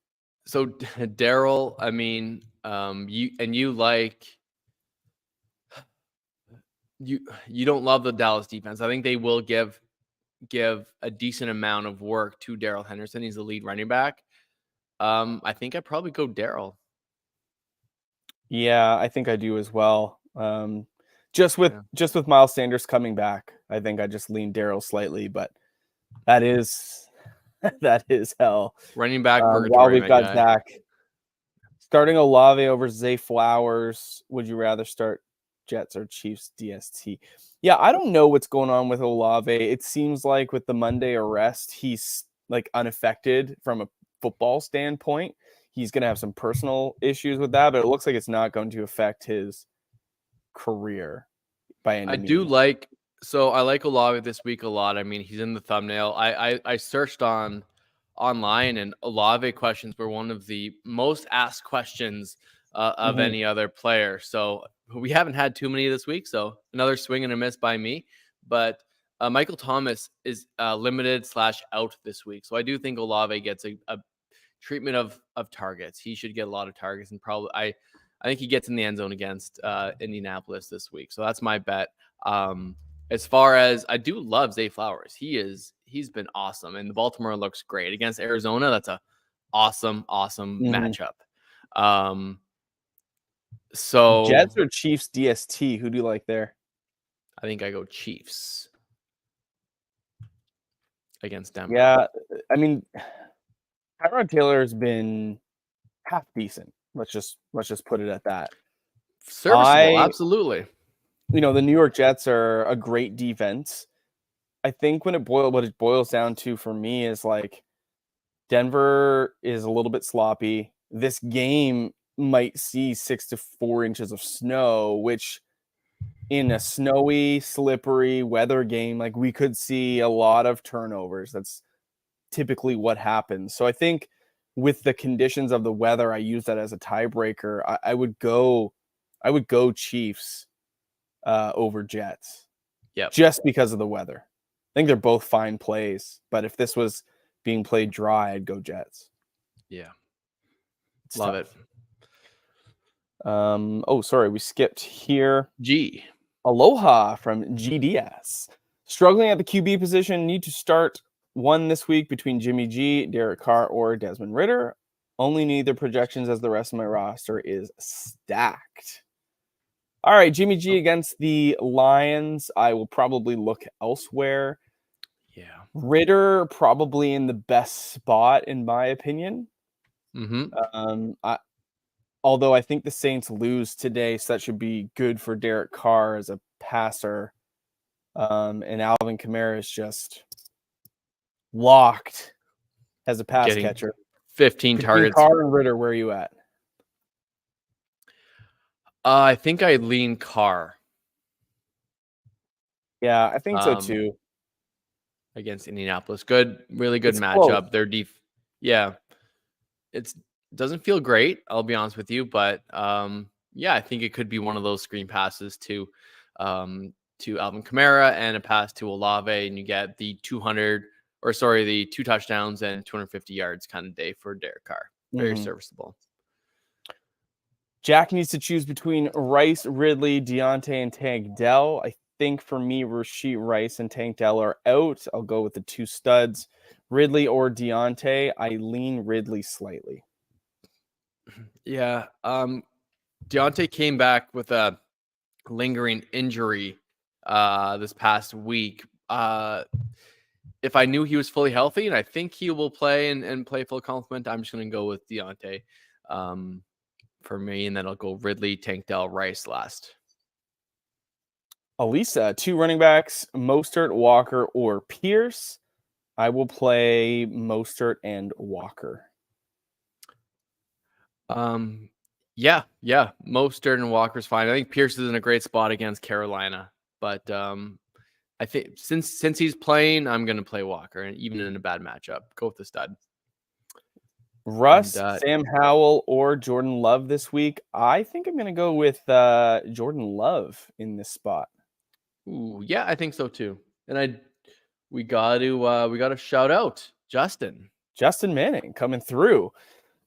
So Darrell, I mean, you don't love the Dallas defense. I think they will give a decent amount of work to Darrell Henderson. He's the lead running back. I think I'd probably go Darrell. Yeah, I think I do as well. Just with Miles Sanders coming back, I think I just lean Darrell slightly, but that is hell. Running back while we've got Zach starting Olave over Zay Flowers, would you rather start Jets or Chiefs DST? Yeah, I don't know what's going on with Olave. It seems like with the Monday arrest, he's like unaffected from a football standpoint. He's going to have some personal issues with that, but it looks like it's not going to affect his career by any means. I like Olave this week a lot. I mean, he's in the thumbnail. I searched online, and Olave questions were one of the most asked questions of any other player. So we haven't had too many this week. So another swing and a miss by me. But Michael Thomas is limited / out this week. So I do think Olave gets a treatment of targets. He should get a lot of targets, and probably I think he gets in the end zone against Indianapolis this week. So that's my bet. As far as I do love Zay Flowers, he's been awesome, and the Baltimore looks great against Arizona. That's a awesome matchup. So Jets or Chiefs DST, who do you like there? I think I go Chiefs against Denver. Yeah, I mean, Tyrod Taylor has been half decent. Let's just put it at that. Serviceable, absolutely. The New York Jets are a great defense. I think what it boils down to for me is like Denver is a little bit sloppy. This game might see 6 to 4 inches of snow, which in a snowy, slippery weather game, like we could see a lot of turnovers. That's typically what happens. So I think with the conditions of the weather, I use that as a tiebreaker. I would go Chiefs over Jets. Yeah, just because of the weather. I think they're both fine plays, but if this was being played dry, I'd go Jets. Yeah, love it. Sorry, we skipped here. G. Aloha from GDS. Struggling at the QB position, need to start one this week between Jimmy G, Derek Carr, or Desmond Ridder. Only need the projections as the rest of my roster is stacked. All right, Jimmy G against the Lions. I will probably look elsewhere. Yeah. Ridder probably in the best spot, in my opinion. Although I think the Saints lose today, so that should be good for Derek Carr as a passer. And Alvin Kamara is just locked as a pass catcher. 15 targets. Carr and Ridder, where are you at? I think I lean Carr. Yeah, I think so too. Against Indianapolis. Really good matchup. Their yeah. It doesn't feel great, I'll be honest with you, but I think it could be one of those screen passes to Alvin Kamara and a pass to Olave, and you get the 2 touchdowns and 250 yards kind of day for Derek Carr. Very serviceable. Jack needs to choose between Rice, Ridley, Deontay, and Tank Dell. I think for me, Rashid Rice and Tank Dell are out. I'll go with the two studs, Ridley or Deontay. I lean Ridley slightly. Yeah. Deontay came back with a lingering injury this past week. If I knew he was fully healthy, and I think he will play and play full complement, I'm just going to go with Deontay. for me, and then I'll go Ridley, Tank Dell, Rice last. Elisa, 2 running backs, Mostert, Walker, or Pierce. I will play Mostert and Walker. Yeah. Mostert and Walker's fine. I think Pierce is in a great spot against Carolina, but I think since he's playing, I'm gonna play Walker, and even in a bad matchup, go with the stud. Russ, And, Sam Howell, or Jordan Love this week. I think I'm gonna go with Jordan Love in this spot. Ooh, yeah, I think so too. And we got to shout out Justin Manning coming through.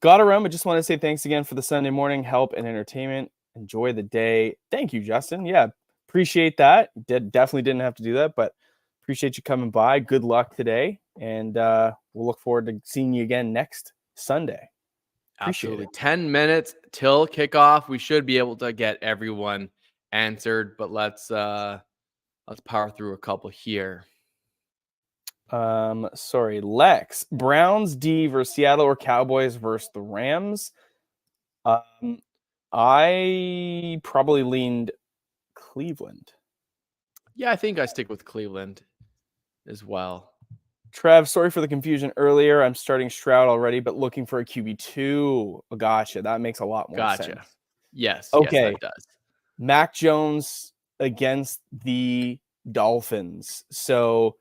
Got around, but just want to say thanks again for the Sunday morning help and entertainment. Enjoy the day. Thank you, Justin. Yeah, appreciate that. Definitely didn't have to do that, but appreciate you coming by. Good luck today, and we'll look forward to seeing you again next Sunday. Absolutely. 10 minutes till kickoff. We should be able to get everyone answered, but let's power through a couple here. Sorry, Lex. Browns D versus Seattle or Cowboys versus the Rams. I probably leaned Cleveland. Yeah, I think I stick with Cleveland as well. Trev, sorry for the confusion earlier. I'm starting Stroud already, but looking for a QB2. Oh, gotcha. That makes a lot more sense. Yes. Okay. Yes, that does. Mac Jones against the Dolphins. So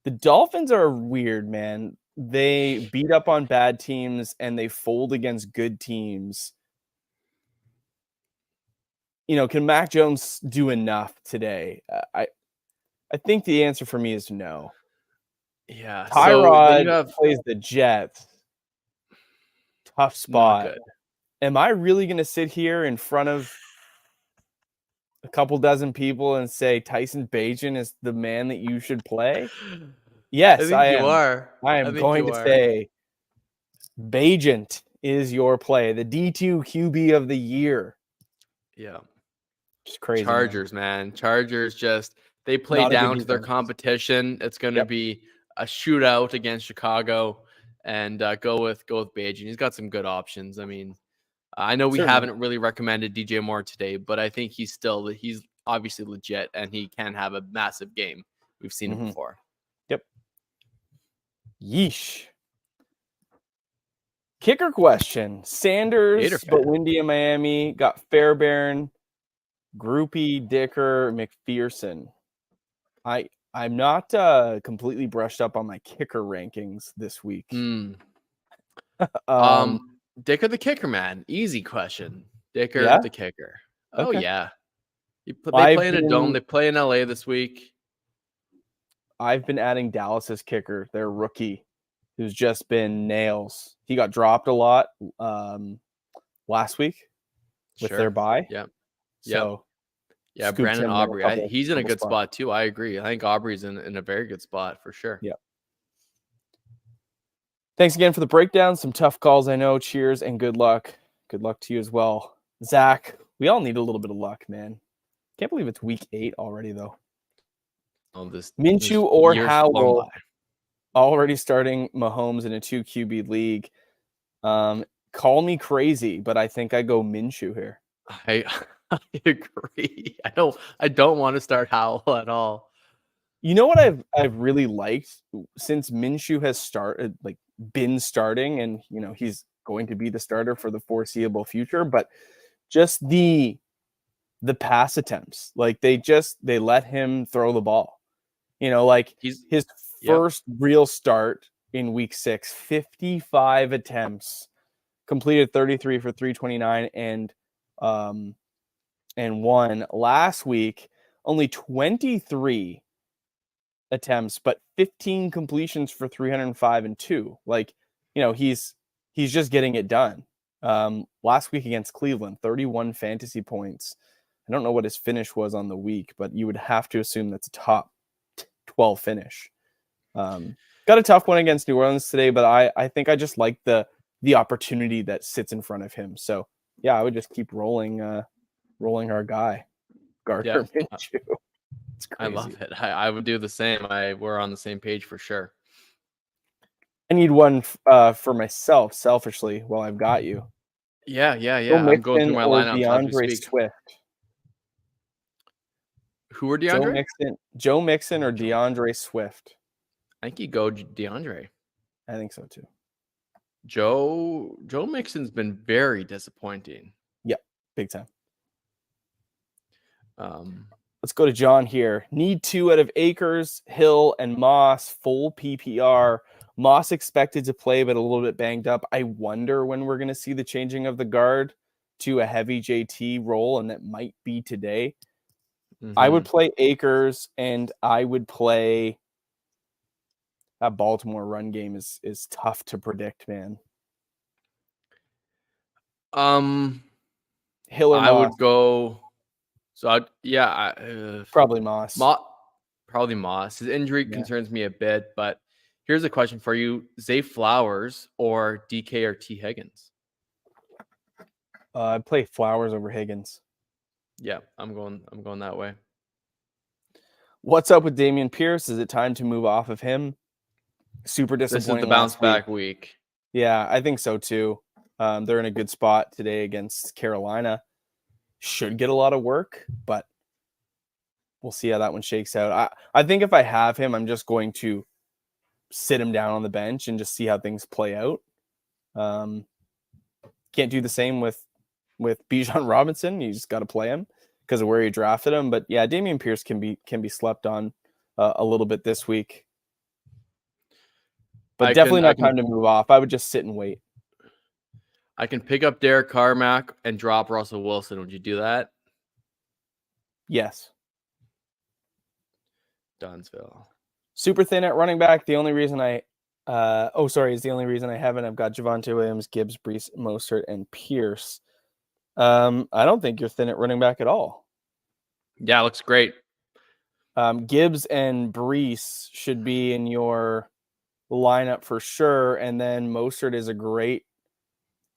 the Dolphins are weird, man. They beat up on bad teams and they fold against good teams. Can Mac Jones do enough today? I think the answer for me is no. Yeah. Tyrod plays the Jets. Tough spot. Not good. Am I really going to sit here in front of a couple dozen people and say Tyson Bagent is the man that you should play? Yes, I am. You are. I am going to say Bagent is your play. The D2 QB of the year. Yeah. Just crazy. Chargers, man. Chargers they play down to their competition. It's going to be a shootout against Chicago, and go with Bagent. He's got some good options. I mean, I know we haven't really recommended DJ Moore today, but I think he's obviously legit, and he can have a massive game. We've seen him before. Yep. Yeesh. Kicker question. Sanders, but windy in Miami. Got Fairbairn, Groupie, Dicker, McPherson. I'm not completely brushed up on my kicker rankings this week. Dicker the kicker, man. Easy question. Dicker the kicker. Oh, okay. yeah. They play in a dome. They play in LA this week. I've been adding Dallas's kicker, their rookie, who's just been nails. He got dropped a lot last week with their bye. Yeah. So, yeah, Brandon Aubrey. He's in a good spot too. I agree. I think Aubrey's in a very good spot for sure. Yeah. Thanks again for the breakdown. Some tough calls, I know. Cheers and good luck. Good luck to you as well. Zach, we all need a little bit of luck, man. Can't believe it's week 8 already, though. Minshew or Howell already starting Mahomes in a 2 QB league. Call me crazy, but I think I go Minshew here. I agree. I don't want to start Howell at all. You know what I've really liked since Minshew has been starting, and he's going to be the starter for the foreseeable future, but just the pass attempts, they let him throw the ball. His first real start in week 6, 55 attempts, completed 33 for 329 and 1. Last week, only 23 attempts, but 15 completions for 305 and 2. He's just getting it done. Last week against Cleveland, 31 fantasy points. I don't know what his finish was on the week, but you would have to assume that's a top 12 finish. Got a tough one against New Orleans today, but I think I just like the opportunity that sits in front of him. So yeah, I would just keep rolling our guy, Gardner Minshew. I love it. I would do the same. We're on the same page for sure. I need one for myself, selfishly, while I've got you. Yeah. Joe I'm going through Mixon my or lineups as we DeAndre speak. Swift. Who are DeAndre? Joe Mixon or DeAndre Swift. I think you go DeAndre. I think so too. Joe Mixon's been very disappointing. Yep, big time. Um, Let's go to John here. Need 2 out of Akers, Hill, and Moss. Full PPR. Moss expected to play, but a little bit banged up. I wonder when we're going to see the changing of the guard to a heavy JT role, and that might be today. I would play Akers, and I would play that Baltimore run game is tough to predict, man. Hill or I Moss? would go. So Probably Moss. Probably Moss. His injury concerns me a bit, but here's a question for you: Zay Flowers or DK or T Higgins? I'd play Flowers over Higgins. Yeah, I'm going that way. What's up with Dameon Pierce? Is it time to move off of him? Super disappointing. This is the bounce back week. Yeah, I think so too. They're in a good spot today against Carolina. Should get a lot of work, but we'll see how that one shakes out. I think if I have him, I'm just going to sit him down on the bench and just see how things play out. Can't do the same with Bijan Robinson. You just got to play him because of where you drafted him. But yeah, Dameon Pierce can be slept on a little bit this week. But definitely not time to move off. I would just sit and wait. I can pick up Derek Carmack and drop Russell Wilson. Would you do that? Yes. Dunsville. Super thin at running back. The only reason I haven't. I've got Javonte Williams, Gibbs, Brees, Mostert, and Pierce. I don't think you're thin at running back at all. Yeah, looks great. Gibbs and Brees should be in your lineup for sure, and then Mostert is a great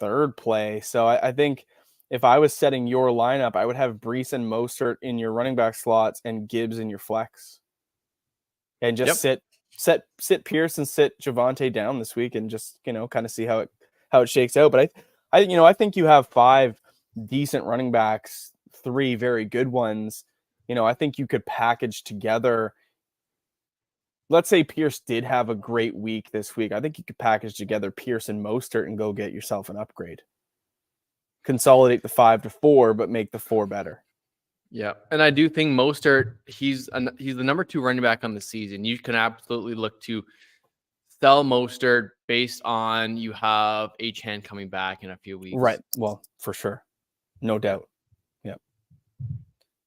third play. So I think if I was setting your lineup, I would have Brees and Mostert in your running back slots and Gibbs in your flex, and just sit Pierce and sit Javonte down this week, and just kind of see how it shakes out. But I think you have 5 decent running backs, 3 very good ones. I think you could package together. Let's say Pierce did have a great week this week. I think you could package together Pierce and Mostert and go get yourself an upgrade. Consolidate the 5 to 4, but make the 4 better. Yeah, and I do think Mostert, he's the number 2 running back on the season. You can absolutely look to sell Mostert based on you have Achane coming back in a few weeks. Right. Well, for sure. No doubt. Yep.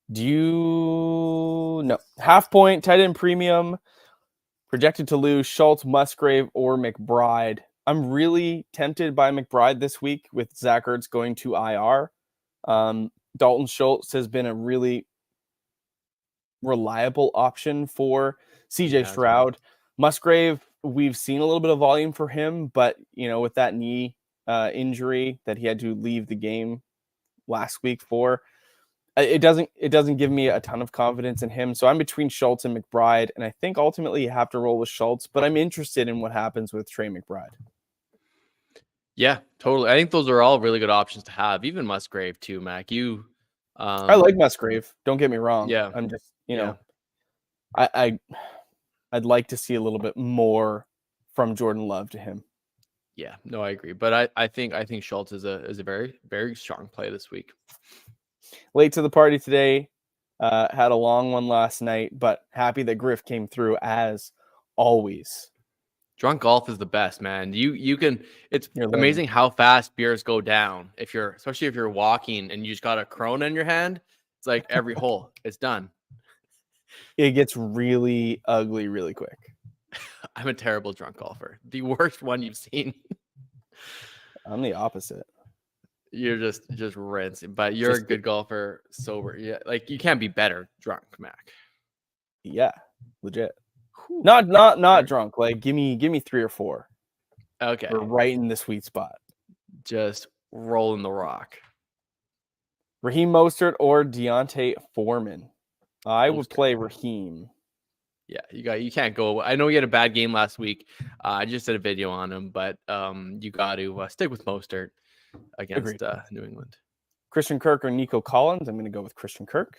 No. Half point, tight end premium. Projected to lose Schultz, Musgrave, or McBride. I'm really tempted by McBride this week with Zach Ertz going to IR. Dalton Schultz has been a really reliable option for CJ Stroud. Right. Musgrave, we've seen a little bit of volume for him, but with that knee injury that he had to leave the game last week for, it doesn't give me a ton of confidence in him. So I'm between Schultz and McBride, and I think ultimately you have to roll with Schultz, but I'm interested in what happens with Trey McBride. Yeah, totally. I think those are all really good options to have. Even Musgrave too, Mac. I like Musgrave. Don't get me wrong. Yeah. I'm just, I'd like to see a little bit more from Jordan Love to him. Yeah, no, I agree. But I think Schultz is a very, very strong play this week. Late to the party today. Had a long one last night, but happy that Griff came through as always. Drunk golf is the best, man. It's amazing how fast beers go down especially if you're walking and you just got a Corona in your hand. It's like every hole, it's done. It gets really ugly really quick. I'm a terrible drunk golfer. The worst one you've seen. I'm the opposite. You're just rinsing, but you're a good golfer sober. Yeah, like you can't be better drunk, Mac. Yeah, legit. Whew. Not drunk. Like give me 3 or 4. Okay, we're right in the sweet spot. Just rolling the rock. Raheem Mostert or Deontay Foreman. I would play Raheem. Yeah, you can't go. I know he had a bad game last week. I just did a video on him, but you got to stick with Mostert. against New England. Christian Kirk or Nico Collins? I'm going to go with Christian Kirk.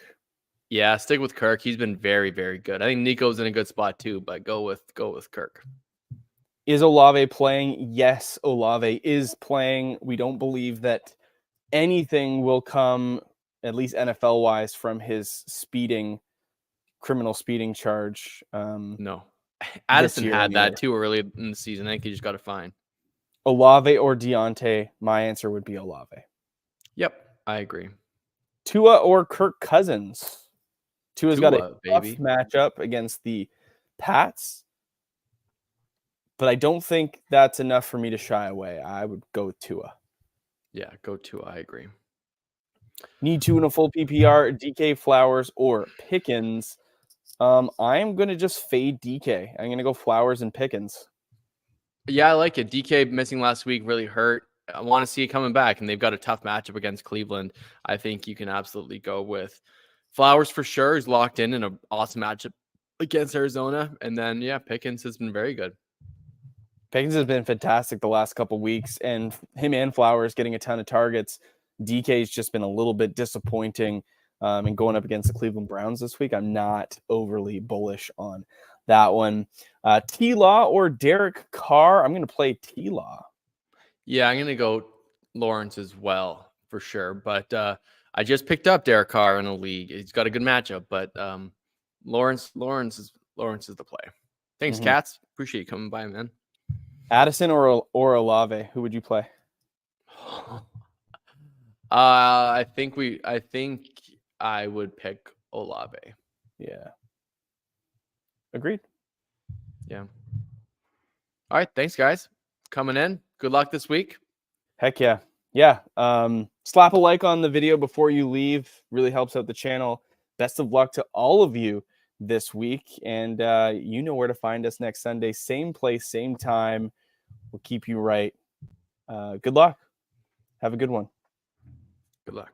Yeah, stick with Kirk. He's been very, very good. I think Nico's in a good spot too, but go with Kirk. Is Olave playing? Yes, Olave is playing. We don't believe that anything will come, at least NFL-wise, from his criminal speeding charge. No. Addison year had that anyway. too early in the season. I think he just got a fine. Olave or Deontay? My answer would be Olave. Yep, I agree. Tua or Kirk Cousins? Tua's got a tough baby. matchup against the Pats, but I don't think that's enough for me to shy away. I would go with Tua. Yeah, go Tua. I agree. Need two in a full PPR, DK, Flowers, or Pickens. I'm going to just fade DK. I'm going to go Flowers and Pickens. Yeah, I like it. DK missing last week really hurt. I want to see it coming back, and they've got a tough matchup against Cleveland. I think you can absolutely go with Flowers for sure. He's locked in an awesome matchup against Arizona. And then, yeah, Pickens has been very good. Pickens has been fantastic the last couple weeks, and him and Flowers getting a ton of targets. DK's just been a little bit disappointing. And going up against the Cleveland Browns this week, I'm not overly bullish on that one. T-Law or Derek Carr? I'm going to play T-Law. Yeah, I'm going to go Lawrence as well, for sure. But I just picked up Derek Carr in a league. He's got a good matchup, but Lawrence is the play. Thanks, Cats. Appreciate you coming by, man. Addison or Olave? Who would you play? I think I would pick Olave. Yeah. Agreed. Yeah. All right. Thanks, guys. Coming in. Good luck this week. Heck yeah. Yeah. Slap a like on the video before you leave. Really helps out the channel. Best of luck to all of you this week. And you know where to find us next Sunday. Same place, same time. We'll keep you right. Good luck. Have a good one. Good luck.